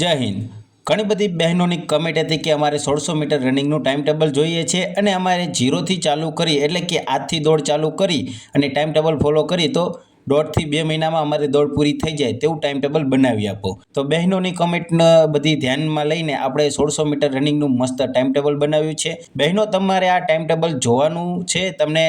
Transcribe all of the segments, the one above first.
જય હિન્દ। ઘણી બધી બહેનોની કમેન્ટ હતી કે અમારે 1600 મીટર રનિંગનું ટાઈમ ટેબલ જોઈએ છે અને અમારે ઝીરોથી ચાલુ કરી એટલે કે આજથી દોડ ચાલુ કરી અને ટાઈમ ટેબલ ફોલો કરી તો 1.5થી 2 મહિનામાં અમારી દોડ પૂરી થઈ જાય તેવું ટાઈમ ટેબલ બનાવી આપો। તો બહેનોની કમેન્ટ બધી ધ્યાનમાં લઈને આપણે 1600 મીટર રનિંગનું મસ્ત ટાઈમ ટેબલ બનાવ્યું છે। બહેનો તમારે આ ટાઈમ ટેબલ જોવાનું છે। તમને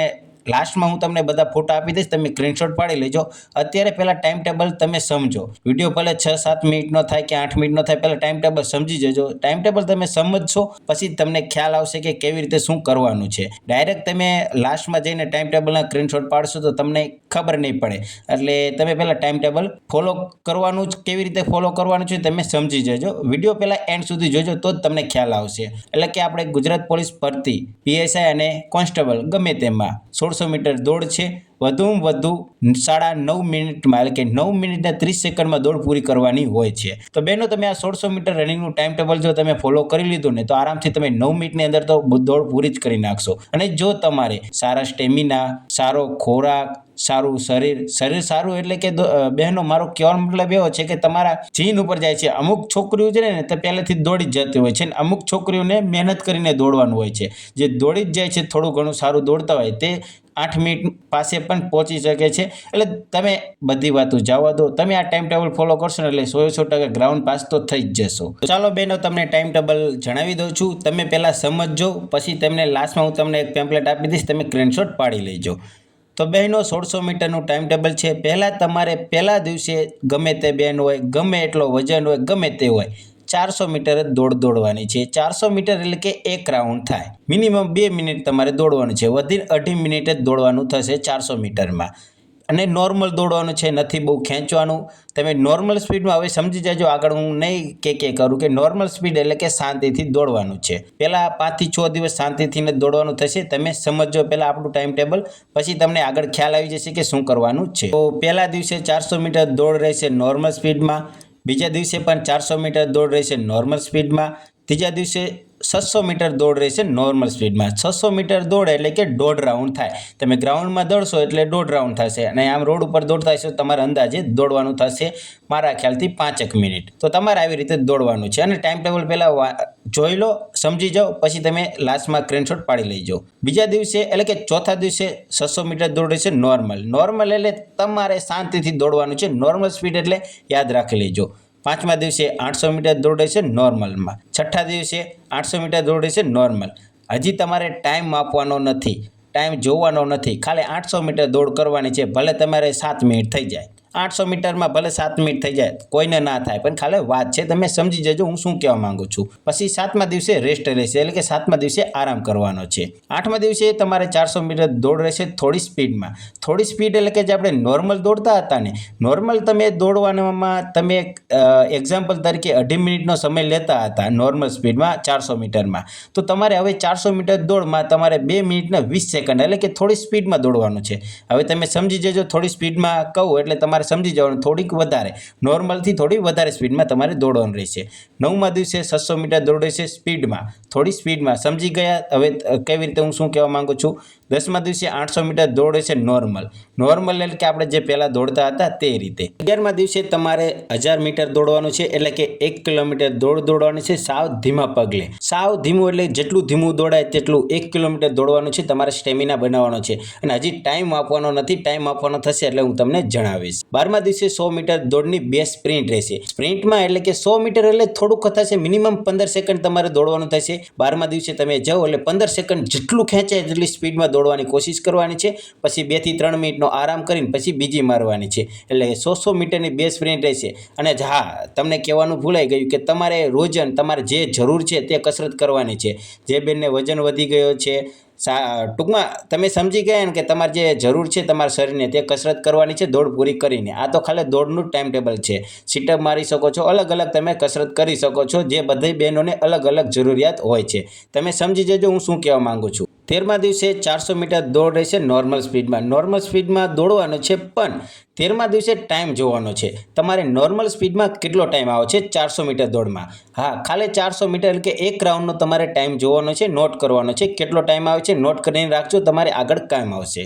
લાસ્ટમાં હું તમને બધા ફોટા આપી દઈશ, તમે સ્ક્રીનશોટ પાડી લેજો। અત્યારે પહેલાં ટાઈમ ટેબલ તમે સમજો। વિડીયો ભલે 6-7 મિનિટનો થાય કે 8 મિનિટનો થાય, પહેલાં ટાઈમ ટેબલ સમજી જજો। ટાઈમ ટેબલ તમે સમજશો પછી તમને ખ્યાલ આવશે કે કેવી રીતે શું કરવાનું છે। ડાયરેક્ટ તમે લાસ્ટમાં જઈને ટાઈમ ટેબલના સ્ક્રીનશોટ પાડશો તો તમને ખબર નહીં પડે। એટલે તમે પહેલાં ટાઈમ ટેબલ ફોલો કરવાનું જ કેવી રીતે ફોલો કરવાનું છે તમે સમજી જજો। વિડીયો પહેલાં એન્ડ સુધી જોજો તો જ તમને ખ્યાલ આવશે। એટલે કે આપણે ગુજરાત પોલીસ ભરતી, પીએસઆઈ અને કોન્સ્ટેબલ ગમે તેમાં 1600 મીટર દોડ છે। વધુમાં વધુ 9.5 મિનિટમાં એટલે કે 9 મિનિટ ને 30 સેકન્ડમાં દોડ પૂરી કરવાની હોય છે। તો બહેનો તમે આ 1600 મીટર રનિંગનું ટાઈમ ટેબલ જો તમે ફોલો કરી લીધું ને તો આરામથી તમે 9 મિનિટની અંદર તો દોડ પૂરી જ કરી નાખશો। અને જો તમારે સારા સ્ટેમિના, સારો ખોરાક, સારું શરીર સારું એટલે કે બહેનો મારો કહેવાનો મતલબ એવો છે કે તમારા જીન ઉપર જાય છે। અમુક છોકરીઓ છે ને તે પહેલેથી દોડી જ જતી હોય છે ને અમુક છોકરીઓને મહેનત કરીને દોડવાનું હોય છે। જે દોડી જ જાય છે થોડું ઘણું સારું દોડતા હોય તે 8 મિનિટ પાસે પણ પહોંચી શકે છે। એટલે તમે બધી વાતો જવા દો, તમે આ ટાઈમ ટેબલ ફોલો કરશો ને એટલે 100% ગ્રાઉન્ડ પાસ તો થઈ જ જશો। તો ચાલો બહેનો તમને ટાઈમ ટેબલ જણાવી દઉં છું, તમે પહેલાં સમજજો પછી તમને લાસ્ટમાં હું તમને એક પેમ્પલેટ આપી દઈશ, તમે સ્ક્રીનશોટ પાડી લેજો। તો બહેનો 1600 મીટરનું ટાઈમ ટેબલ છે। પહેલાં તમારે પહેલા દિવસે ગમે તે બહેન હોય, ગમે એટલો વજન હોય, ગમે તે હોય, 400 મીટર જ દોડવાની છે। 400 મીટર એટલે કે એક રાઉન્ડ થાય। મિનિમમ 2 મિનિટ તમારે દોડવાનું છે, વધીને 2.5 મિનિટ જ દોડવાનું થશે 400 મીટરમાં। અને નોર્મલ દોડવાનું છે, નથી બહુ ખેંચવાનું। તમે નોર્મલ સ્પીડમાં હવે સમજી જજો, આગળ હું નહીં કે કરું કે નોર્મલ સ્પીડ એટલે કે શાંતિથી દોડવાનું છે। પહેલાં 5 થી 6 દિવસ શાંતિથી જ દોડવાનું થશે। તમે સમજો પહેલાં આપણું ટાઈમ ટેબલ, પછી તમને આગળ ખ્યાલ આવી જશે કે શું કરવાનું છે। તો પહેલા દિવસે 400 મીટર દોડ રહેશે નોર્મલ સ્પીડમાં, બીજા દિવસે પણ 400 મીટર દોડ રહેશે નોર્મલ સ્પીડમાં, ત્રીજા દિવસે 600 મીટર દોડ રહેશે નોર્મલ સ્પીડમાં। 600 મીટર દોડ એટલે કે 1.5 રાઉન્ડ થાય। તમે ગ્રાઉન્ડમાં દોડશો એટલે 1.5 રાઉન્ડ થશે અને આમ રોડ ઉપર દોડતા હશો તમારે અંદાજે દોડવાનું થશે મારા ખ્યાલથી 5 મિનિટ। તો તમારે આવી રીતે દોડવાનું છે અને ટાઈમ ટેબલ પહેલાં જોઈ લો, સમજી જાઓ, પછી તમે લાસ્ટમાં સ્ક્રીનશોટ પાડી લેજો। બીજા દિવસે એટલે કે ચોથા દિવસે 600 મીટર દોડ રહેશે નોર્મલ એટલે તમારે શાંતિથી દોડવાનું છે। નોર્મલ સ્પીડ એટલે યાદ રાખી લેજો। 5મા દિવસે 800 મીટર દોડ રહેશે નોર્મલમાં, 6ઠ્ઠા દિવસે 800 મીટર દોડ રહેશે નોર્મલ। હજી તમારે ટાઈમ માપવાનો નથી, ટાઈમ જોવાનો નથી, ખાલી 800 મીટર દોડ કરવાની છે। ભલે તમારે 7 મિનિટ થઈ જાય, 800 મીટરમાં ભલે 7 મિનિટ થઈ જાય, કોઈને ના થાય, પણ ખાલી વાત છે, તમે સમજી જજો હું શું કહેવા માંગુ છું। પછી 7મા દિવસે રેસ્ટ રહેશે એટલે કે 7મા દિવસે આરામ કરવાનો છે। 8મા દિવસે તમારે 400 મીટર દોડ રહેશે થોડી સ્પીડમાં। થોડી સ્પીડ એટલે કે જે આપણે નોર્મલ દોડતા હતા ને, નોર્મલ તમે દોડવામાં તમે એક્ઝામ્પલ તરીકે 2.5 મિનિટનો સમય લેતા હતા નોર્મલ સ્પીડમાં 400 મીટરમાં, તો તમારે હવે 400 મીટર દોડમાં તમારે 2 મિનિટને 20 સેકન્ડ એટલે કે થોડી સ્પીડમાં દોડવાનું છે। હવે તમે સમજી જજો, થોડી સ્પીડમાં કહું એટલે તમારે સમજી જવાનું થોડીક વધારે, નોર્મલથી થોડી વધારે સ્પીડમાં તમારે દોડવાનું રહેશે। 9મા દિવસે 600 મીટર દોડ રહેશે સ્પીડમાં, થોડી સ્પીડમાં, સમજી ગયા હવે કેવી રીતે હું શું કહેવા માંગુ છું। 10મા દિવસે 800 મીટર દોડ રહેશે નોર્મલ એટલે કે આપણે જે પહેલાં દોડતા હતા તે રીતે। 11મા દિવસે તમારે 1000 મીટર દોડવાનું છે એટલે કે 1 કિલોમીટર દોડવાનું છે સાવ ધીમા પગલે। સાવ ધીમું એટલે જેટલું ધીમું દોડાય તેટલું 1 કિલોમીટર દોડવાનું છે, તમારે સ્ટેમિના બનાવવાનો છે અને હજી ટાઈમ આપવાનો નથી, ટાઈમ આપવાનો થશે એટલે હું તમને જણાવીશ। 12મા દિવસે 100 મીટર દોડની 2 સ્પ્રિન્ટ રહેશે। સ્પ્રિન્ટમાં એટલે કે 100 મીટર એટલે થોડુંક થશે, મિનિમમ 15 સેકન્ડ તમારે દોડવાનું થશે। 12મા દિવસે તમે જાઓ એટલે 15 સેકન્ડ જેટલું ખેંચાય એટલી સ્પીડમાં દોડવાની કોશિશ કરવાની છે। પછી 2 થી 3 મિનિટનો આરામ કરીને પછી બીજી મારવાની છે, એટલે 100 મીટરની 2 સ્પ્રિન્ટ રહેશે। અને હા, તમને કહેવાનું ભૂલાઈ ગયું કે તમારે રોજન તમારે જે જરૂર છે તે કસરત કરવાની છે। જે બેનને વજન વધી ગયો છે, ટૂંકમાં તમે સમજી ગયા ને કે તમારે જે જરૂર છે તમારા શરીરને તે કસરત કરવાની છે દોડ પૂરી કરીને। આ તો ખાલી દોડનું ટાઈમ ટેબલ છે, સીટઅપ મારી શકો છો, અલગ અલગ તમે કસરત કરી શકો છો, જે બધી બહેનોને અલગ અલગ જરૂરિયાત હોય છે। તમે સમજી જજો હું શું કહેવા માંગુ છું। 13મા દિવસે 400 મીટર દોડ રહેશે નોર્મલ સ્પીડમાં દોડવાનું છે, પણ 13મા દિવસે ટાઈમ જોવાનો છે તમારે નોર્મલ સ્પીડમાં કેટલો ટાઈમ આવે છે 400 મીટર દોડમાં। હા, ખાલી 400 મીટર એટલે કે એક રાઉન્ડનો તમારે ટાઈમ જોવાનો છે, નોટ કરવાનો છે કેટલો ટાઈમ આવે છે, નોટ કરીને રાખજો, તમારે આગળ કામ આવશે।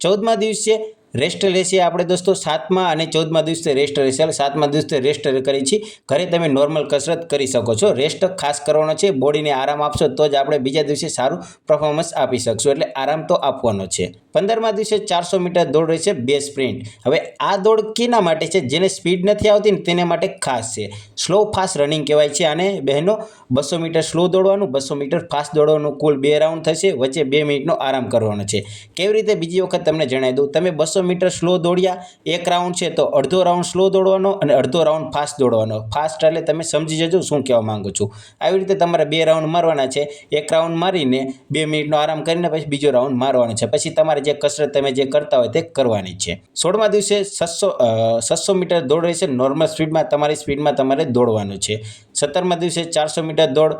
14મા દિવસે રેસ્ટ લેશે આપણે દોસ્તો 7મા અને 14મા દિવસે રેસ્ટ રહેશે. એટલે 7મા દિવસે રેસ્ટ કરી છે. ઘરે તમે નોર્મલ કસરત કરી શકો છો. રેસ્ટ ખાસ કરવાનો છે. બોડીને આરામ આપશો તો જ આપણે બીજા દિવસે સારું પરફોર્મન્સ આપી શકશું. એટલે આરામ તો આપવાનો છે. 15મા દિવસે 400 મીટર દોડ રહેશે, 2 સ્પ્રિન્ટ. હવે આ દોડ કેના માટે છે? જેને સ્પીડ નથી આવતી ને તેના માટે ખાસ છે. સ્લો ફાસ્ટ રનિંગ કહેવાય છે આને બહેનો. 200 મીટર સ્લો દોડવાનું, 200 મીટર ફાસ્ટ દોડવાનું. કુલ 2 રાઉન્ડ થશે. વચ્ચે 2 મિનિટનો આરામ કરવાનો છે. કેવી રીતે બીજી વખત તમને જણાવી દઉં. તમે 200 મીટર સ્લો દોડ્યા, એક રાઉન્ડ છે તો અડધો રાઉન્ડ સ્લો દોડવાનો અને અડધો રાઉન્ડ ફાસ્ટ દોડવાનો. ફાસ્ટ એટલે તમે સમજી જજો શું કહેવા માંગુ છું. આવી રીતે તમારે 2 રાઉન્ડ મારવાના છે. એક રાઉન્ડ મારીને 2 મિનિટનો આરામ કરીને પછી બીજો રાઉન્ડ મારવાનો છે. પછી તમારે જે કસરત તમે જે કરતા હોય તે કરવાની છે. 16મા દિવસે 600 મીટર દોડ રહેશે. નોર્મલ સ્પીડમાં તમારી સ્પીડમાં તમારે દોડવાનું છે. 17મા દિવસે 400 મીટર દોડ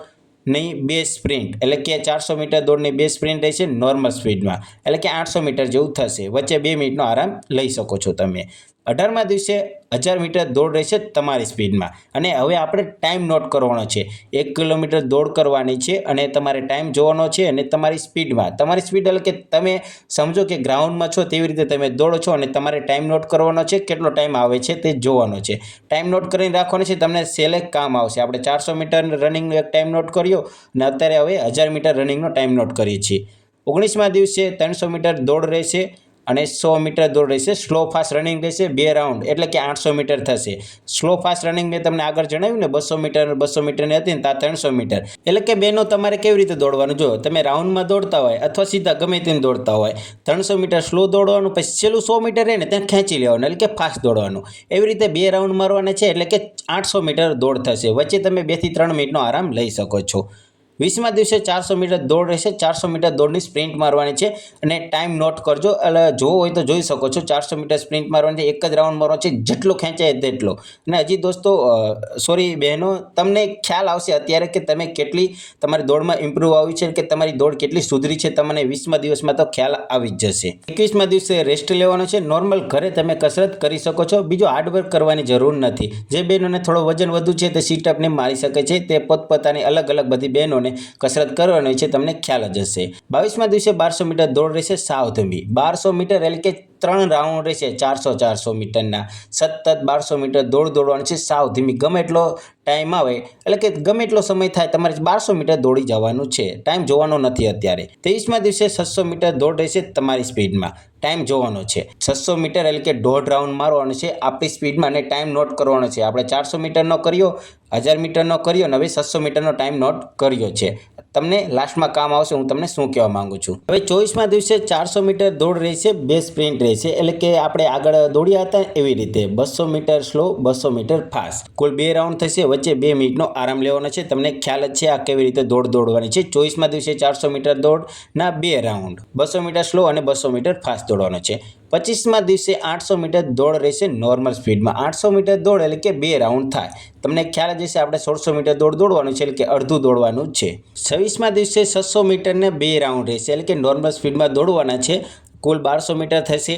નહીં, 2 સ્પ્રિન્ટ. એટલે કે 400 મીટર દોડની 2 સ્પ્રિન્ટ રહેશે નોર્મલ સ્પીડમાં. એટલે કે 800 મીટર જેવું થશે. વચ્ચે 2 મિનિટનો આરામ લઈ શકો છો તમે. 18મા દિવસે 1000 મીટર દોડ રહેશે તમારી સ્પીડમાં. અને હવે આપણે ટાઈમ નોટ કરવાનો છે. 1 કિલોમીટર દોડ કરવાની છે અને તમારે ટાઈમ જોવાનો છે. અને તમારી સ્પીડમાં, તમારી સ્પીડ એટલે કે તમે સમજો કે ગ્રાઉન્ડમાં છો તેવી રીતે તમે દોડો છો અને તમારે ટાઈમ નોટ કરવાનો છે. કેટલો ટાઈમ આવે છે તે જોવાનો છે. ટાઈમ નોટ કરીને રાખવાનો છે. તમને સેલે કામ આવશે. આપણે 400 મીટર રનિંગનો એક ટાઈમ નોટ કર્યો અને અત્યારે હવે 1000 મીટર રનિંગનો ટાઈમ નોટ કરીએ છીએ. 19મા દિવસે 300 મીટર દોડ રહેશે અને 100 મીટર દોડ રહેશે. સ્લો ફાસ્ટ રનિંગ રહેશે. 2 રાઉન્ડ એટલે કે 800 મીટર થશે. સ્લો ફાસ્ટ રનિંગ મેં તમને આગળ જણાવ્યું ને 200 મીટરની હતી ને આ 300 મીટર. એટલે કે બેનો તમારે કેવી રીતે દોડવાનું, જો તમે રાઉન્ડમાં દોડતા હોય અથવા સીધા ગમે તેમ દોડતા હોય, 300 મીટર સ્લો દોડવાનું, પછી છેલ્લું 100 મીટર રહે ને ત્યાં ખેંચી લેવાનું એટલે કે ફાસ્ટ દોડવાનું. એવી રીતે 2 રાઉન્ડ મારવાના છે. એટલે કે 800 મીટર દોડ થશે. વચ્ચે તમે 2 થી 3 મિનિટનો આરામ લઈ શકો છો. 20મા દિવસે 400 મીટર દોડ રહેશે. 400 મીટર દોડની સ્પ્રિન્ટ મારવાની છે અને ટાઈમ નોટ કરજો. એટલે જોવો હોય તો જોઈ શકો છો. 400 મીટર સ્પ્રિન્ટ મારવાની છે. એક જ રાઉન્ડ મારવાનો છે. જેટલો ખેંચાય તેટલો. અને હજી દોસ્તો સોરી બહેનો, તમને ખ્યાલ આવશે અત્યારે કે તમે કેટલી તમારી દોડમાં ઇમ્પ્રૂવ આવી છે કે તમારી દોડ કેટલી સુધરી છે. તમને 20મા દિવસમાં તો ખ્યાલ આવી જ જશે. 21મા દિવસે રેસ્ટ લેવાનો છે. નોર્મલ ઘરે તમે કસરત કરી શકો છો. બીજો હાર્ડવર્ક કરવાની જરૂર નથી. જે બહેનોને થોડો વજન વધુ છે તે સીટઅપને મારી શકે છે. તે પોતપોતાની અલગ અલગ બધી બહેનો કસરત કરવાની છે. તમને ખ્યાલ જ હશે. 22મા દિવસે 1200 મીટર દોડ રહેશે સાવ ધીમી. 1200 મીટર એટલે કે 3 રાઉન્ડ રહેશે 400 મીટરના. સતત 1200 મીટર દોડવાનું છે સાવ ધીમી. ગમે એટલો ટાઈમ આવે એટલે કે ગમે એટલો સમય થાય તમારે 1200 મીટર દોડી જવાનું છે. ટાઈમ જોવાનો નથી અત્યારે. 23મા દિવસે 600 મીટર દોડ રહેશે તમારી સ્પીડમાં. ટાઈમ જોવાનો છે. 600 મીટર એટલે કે 1.5 રાઉન્ડ મારવાનો છે આપણી સ્પીડમાં અને ટાઈમ નોટ કરવાનો છે. આપણે 400 મીટરનો કર્યો, 1000 મીટરનો કર્યો અને હવે 600 મીટરનો ટાઈમ નોટ કર્યો છે. તમને લાસ્ટમાં કામ આવશે. હું તમને શું કહેવા માંગુ છું. હવે 24મા દિવસે 400 મીટર દોડ રહેશે, 2 સ્પ્રિન્ટ રહેશે. એટલે કે આપણે આગળ દોડ્યા હતા એવી રીતે 200 મીટર સ્લો, 200 મીટર ફાસ્ટ. કુલ 2 રાઉન્ડ થશે. વચ્ચે 2 મિનિટનો આરામ લેવાનો છે. તમને ખ્યાલ જ છે આ કેવી રીતે દોડવાની છે. 24મા દિવસે 400 મીટર દોડના 2 રાઉન્ડ, 200 મીટર સ્લો અને 200 મીટર ફાસ્ટ દોડવાનો છે. 25મા દિવસે 800 મીટર દોડ રહેશે નોર્મલ સ્પીડમાં. 800 મીટર દોડ એટલે કે 2 રાઉન્ડ થાય. તમને ખ્યાલ જ હશે આપણે 1600 મીટર દોડવાનું છે એટલે કે અડધું દોડવાનું છે. 26મા દિવસે 600 મીટરને 2 રાઉન્ડ રહેશે એટલે કે નોર્મલ સ્પીડમાં દોડવાના છે. કુલ 1200 મીટર થશે.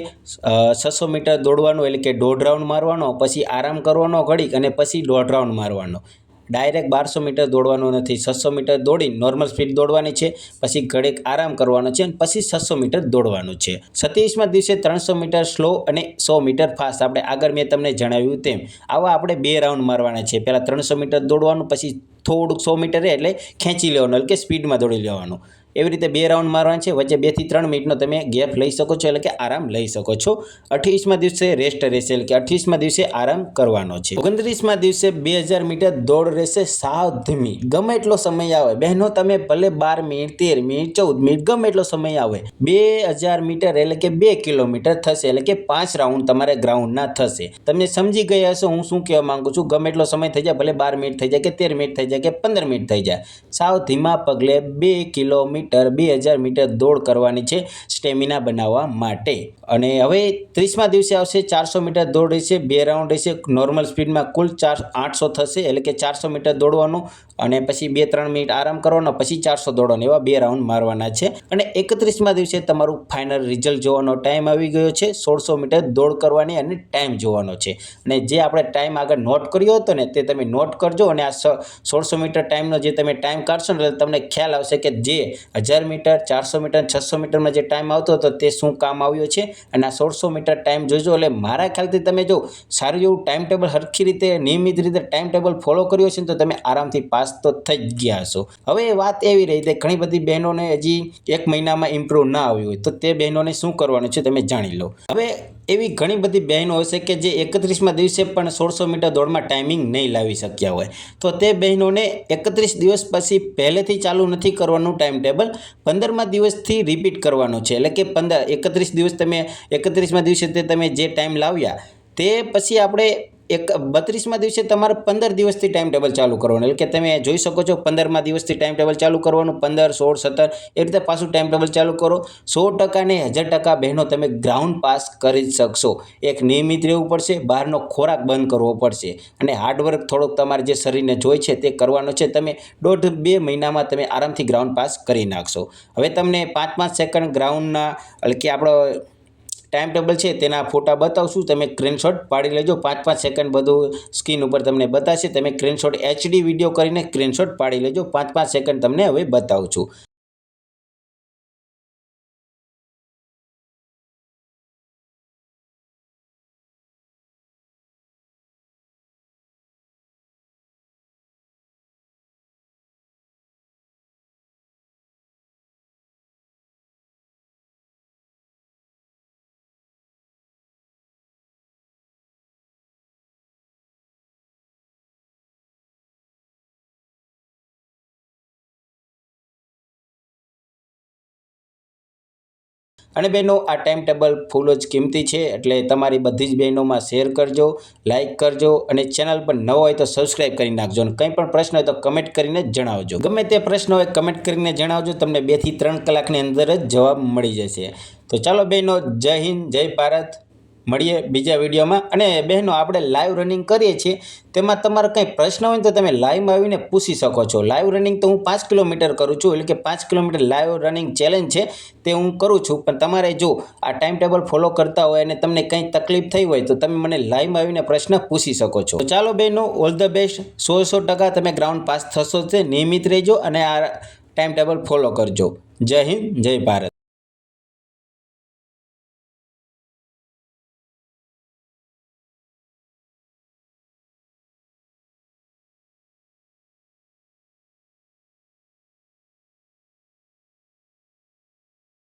600 મીટર દોડવાનું એટલે કે 1.5 રાઉન્ડ મારવાનો, પછી આરામ કરવાનો ઘડીક અને પછી 1.5 રાઉન્ડ મારવાનો. ડાયરેક્ટ 1200 મીટર દોડવાનું નથી. 600 મીટર દોડી નોર્મલ સ્પીડ દોડવાની છે. પછી ઘડીક આરામ કરવાનો છે અને પછી 600 મીટર દોડવાનું છે. 27મા દિવસે 300 મીટર સ્લો અને 100 મીટર ફાસ્ટ. આપણે આગળ મેં તમને જણાવ્યું તેમ આવા આપણે 2 રાઉન્ડ મારવાના છે. પહેલાં 300 મીટર દોડવાનું, પછી થોડુંક 100 મીટર એટલે ખેંચી લેવાનું એટલે કે સ્પીડમાં દોડી લેવાનું. એવી રીતે 2 રાઉન્ડ મારવાના છે. વચ્ચે 2 થી 3 મિનિટનો તમે ગેપ લઈ શકો છો એટલે કે આરામ લઈ શકો છો. 28મા દિવસે રેસ્ટ રહેશે એટલે કે 28મા દિવસે આરામ કરવાનો છે. 29મા દિવસે 2000 મીટર દોડ રહેશે સાવ ધીમી. ગમે એટલો સમય આવે બહેનો, તમે ભલે 12 મિનિટ, 13 મિનિટ, 14 મિનિટ, ગમે એટલો સમય આવે. 2000 મીટર એટલે કે 2 કિલોમીટર થશે. એટલે કે 5 રાઉન્ડ તમારે ગ્રાઉન્ડના થશે. તમે સમજી ગયા હશો હું શું કહેવા માંગુ છું. ગમે એટલો સમય થઈ જાય, ભલે 12 મિનિટ થઈ જાય કે 13 મિનિટ થઈ જાય કે 15 મિનિટ થઈ જાય. સાવ ધીમા પગલે 2 કિલોમીટર 2000 મીટર દોડ કરવાની છે સ્ટેમિના બનાવવા માટે. અને હવે 30મા દિવસે આવશે 400 મીટર દોડ રહેશે. 2 રાઉન્ડ રહેશે નોર્મલ સ્પીડમાં. કુલ 800 થશે એટલે કે 400 મીટર દોડવાનું અને પછી 2-3 મિનિટ આરામ કરવાનો, પછી 400 દોડવાનું. એવા 2 રાઉન્ડ મારવાના છે. અને 31મા દિવસે તમારું ફાઇનલ રિઝલ્ટ જોવાનો ટાઈમ આવી ગયો છે. 1600 મીટર દોડ કરવાની અને ટાઈમ જોવાનો છે. અને જે આપણે ટાઈમ આગળ નોટ કર્યો હતો ને તે તમે નોટ કરજો. અને આ 1600 મીટર ટાઈમનો જે તમે ટાઈમ કાઢશો ને એટલે તમને ખ્યાલ આવશે કે જે 1000 મીટર, 400 મીટર, 600 મીટરમાં જે ટાઈમ આવતો હતો તે શું કામ આવ્યો છે અને આ 1600 મીટર ટાઈમ જોજો. એટલે મારા ખ્યાલથી તમે જો સારું એવું ટાઈમ ટેબલ હરખી રીતે નિયમિત રીતે ટાઈમ ટેબલ ફોલો કર્યો છે ને તો તમે આરામથી પાસ તો થઈ જ ગયા હશો. હવે વાત એવી રહી કે ઘણી બધી બહેનોને હજી 1 મહિનામાં ઇમ્પ્રૂવ ના આવ્યું હોય તો તે બહેનોને શું કરવાનું છે તમે જાણી લો. હવે એવી ઘણી બધી બહેનો હશે કે જે 31મા દિવસે પણ 1600 મીટર દોડમાં ટાઈમિંગ નહીં લાવી શક્યા હોય, તો તે બહેનોને 31 દિવસ પછી પહેલેથી ચાલુ નથી કરવાનું ટાઈમ ટેબલ, 15મા દિવસથી રિપીટ કરવાનું છે. એટલે કે 31 દિવસ તમે 31મા દિવસે તે તમે જે ટાઈમ લાવ્યા તે પછી આપણે 32મા દિવસે તમારે 15 દિવસથી ટાઈમ ટેબલ ચાલુ કરવાનું. એટલે કે તમે જોઈ શકો છો 15મા દિવસથી ટાઈમ ટેબલ ચાલુ કરવાનું, 15, 16, 17 એ રીતે પાછું ટાઈમ ટેબલ ચાલુ કરો. 100% ને 1000% બહેનો તમે ગ્રાઉન્ડ પાસ કરી શકશો. એક નિયમિત રહેવું પડશે, બહારનો ખોરાક બંધ કરવો પડશે અને હાર્ડવર્ક થોડોક તમારે જે શરીરને જોઈએ છે તે કરવાનો છે. તમે 1.5-2 મહિનામાં તમે આરામથી ગ્રાઉન્ડ પાસ કરી નાખશો. હવે તમને 5-5 સેકન્ડ ગ્રાઉન્ડના એટલે કે આપણો ટાઈમ ટેબલ છે તેના ફોટા બતાવશું, તમે સ્ક્રીનશોટ પાડી લેજો. 5-5 સેકન્ડ બધું સ્ક્રીન ઉપર તમને બતાવશે, તમે સ્ક્રીનશોટ HD વિડીયો કરીને સ્ક્રીનશોટ પાડી લેજો. 5-5 સેકન્ડ તમને હવે બતાવું છું. અને બહેનો આ ટાઈમ ટેબલ ફૂલ જ કિંમતી છે, એટલે તમારી બધી જ બહેનોમાં શેર કરજો, લાઇક કરજો અને ચેનલ પર નવો હોય તો સબસ્ક્રાઈબ કરી નાખજો. અને કંઈ પણ પ્રશ્ન હોય તો કમેન્ટ કરીને જણાવજો. ગમે તે પ્રશ્ન હોય કમેન્ટ કરીને જણાવજો, તમને 2 થી 3 કલાકની અંદર જ જવાબ મળી જશે. તો ચાલો બહેનો, જય હિન્દ, જય ભારત. મળીએ બીજા વિડીયોમાં. અને બહેનો આપણે લાઈવ રનિંગ કરીએ છીએ તેમાં તમારે કંઈ પ્રશ્ન હોય તો તમે લાઈવમાં આવીને પૂછી શકો છો. લાઈવ રનિંગ તો હું 5 કિલોમીટર કરું છું, એટલે કે 5 કિલોમીટર લાઈવ રનિંગ ચેલેન્જ છે તે હું કરું છું. પણ તમારે જો આ ટાઈમ ટેબલ ફોલો કરતા હોય અને તમને કંઈ તકલીફ થઈ હોય તો તમે મને લાઈવમાં આવીને પ્રશ્ન પૂછી શકો છો. તો ચાલો બહેનો, ઓલ ધ બેસ્ટ. 100% તમે ગ્રાઉન્ડ પાસ થશો. નિયમિત રહેજો અને આ ટાઈમ ટેબલ ફોલો કરજો. જય હિન્દ, જય ભારત.